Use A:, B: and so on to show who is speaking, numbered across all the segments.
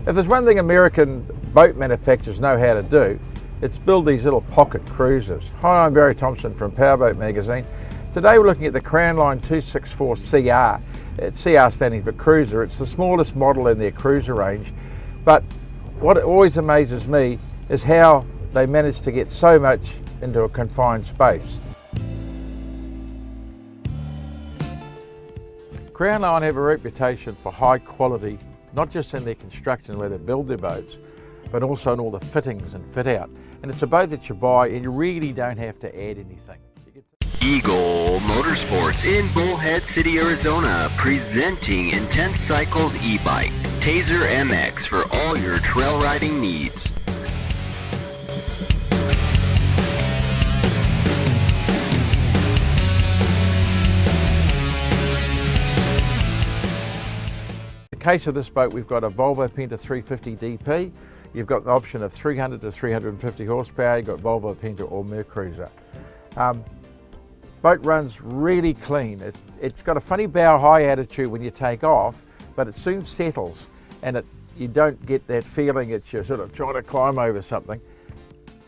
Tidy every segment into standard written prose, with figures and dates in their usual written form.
A: If there's one thing American boat manufacturers know how to do, it's build these little pocket cruisers. Hi, I'm Barry Thompson from Powerboat Magazine. Today we're looking at the Crownline 264Cr. CR standing for cruiser. It's the smallest model in their cruiser range, but what always amazes me is how they manage to get so much into a confined space. Crownline have a reputation for high quality, not just in their construction where they build their boats, but also in all the fittings and fit out. And it's a boat that you buy and you really don't have to add anything.
B: Eagle Motorsports in Bullhead City, Arizona, presenting Intense Cycles e-bike, Taser MX for all your trail riding needs.
A: In the case of this boat, we've got a Volvo Penta 350 DP. You've got the option of 300 to 350 horsepower. You've got Volvo Penta or Mercruiser. Boat runs really clean. It's got a funny bow high attitude when you take off, but it soon settles and you don't get that feeling that you're sort of trying to climb over something.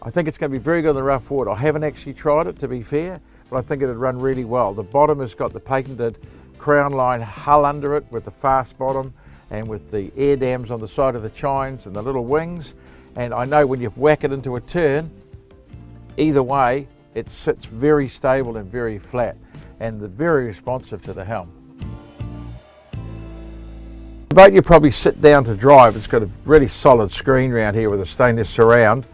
A: I think it's going to be very good in the rough water. I haven't actually tried it, to be fair, but I think it'd run really well. The bottom has got the patented Crownline hull under it with the fast bottom and with the air dams on the side of the chines and the little wings. And I know when you whack it into a turn, either way, it sits very stable and very flat and very responsive to the helm. The boat you probably sit down to drive, it's got a really solid screen around here with a stainless surround.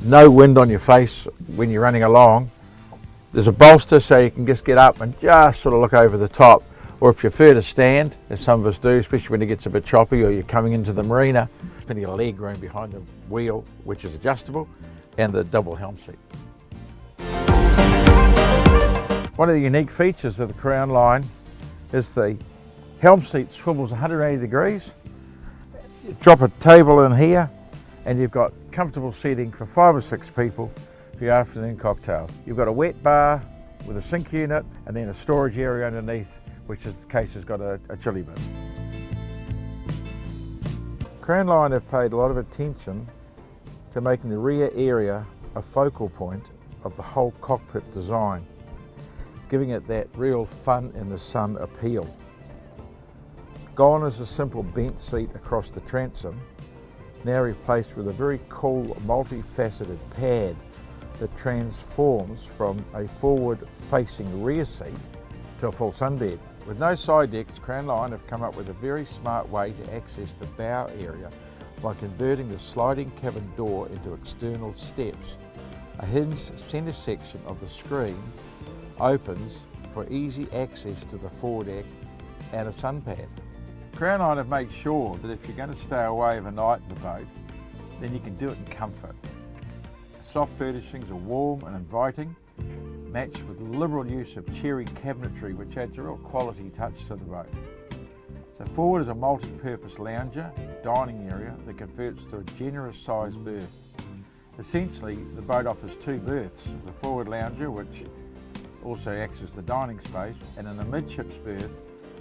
A: No wind on your face when you're running along. There's a bolster so you can just get up and just sort of look over the top. Or if you prefer to stand, as some of us do, especially when it gets a bit choppy or you're coming into the marina, plenty of leg room behind the wheel, which is adjustable, and the double helm seat. One of the unique features of the Crownline is the helm seat swivels 180 degrees. You drop a table in here and you've got comfortable seating for 5 or 6 people for your afternoon cocktails. You've got a wet bar with a sink unit and then a storage area underneath, which in this case has got a chili bin. Crownline have paid a lot of attention to making the rear area a focal point of the whole cockpit design, giving it that real fun in the sun appeal. Gone is a simple bench seat across the transom, now replaced with a very cool multifaceted pad that transforms from a forward-facing rear seat to a full sunbed. With no side decks, Crownline have come up with a very smart way to access the bow area by converting the sliding cabin door into external steps. A hinged centre section of the screen opens for easy access to the foredeck and a sun pad. Crownline have made sure that if you're going to stay away overnight in the boat, then you can do it in comfort. Soft furnishings are warm and inviting, matched with liberal use of cherry cabinetry, which adds a real quality touch to the boat. So forward is a multi-purpose lounger, dining area that converts to a generous sized berth. Essentially, the boat offers 2 berths, the forward lounger, which also acts as the dining space, and an amidships berth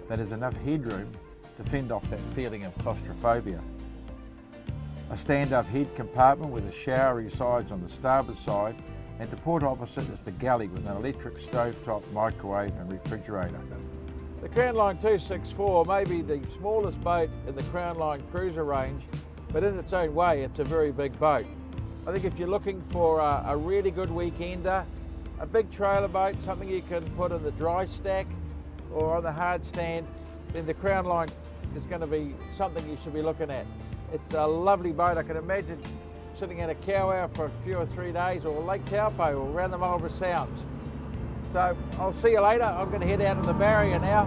A: that has enough headroom to fend off that feeling of claustrophobia. A stand-up head compartment with a shower resides on the starboard side, and to port opposite is the galley with an electric stovetop, microwave and refrigerator. The Crownline 264 may be the smallest boat in the Crownline cruiser range, but in its own way it's a very big boat. I think if you're looking for a really good weekender, a big trailer boat, something you can put in the dry stack or on the hard stand, then the Crownline is going to be something you should be looking at. It's a lovely boat. I can imagine sitting at a Cow for a few or 3 days, or Lake Taupo or around the Marlborough Sounds. So I'll see you later. I'm going to head out to the barrier now.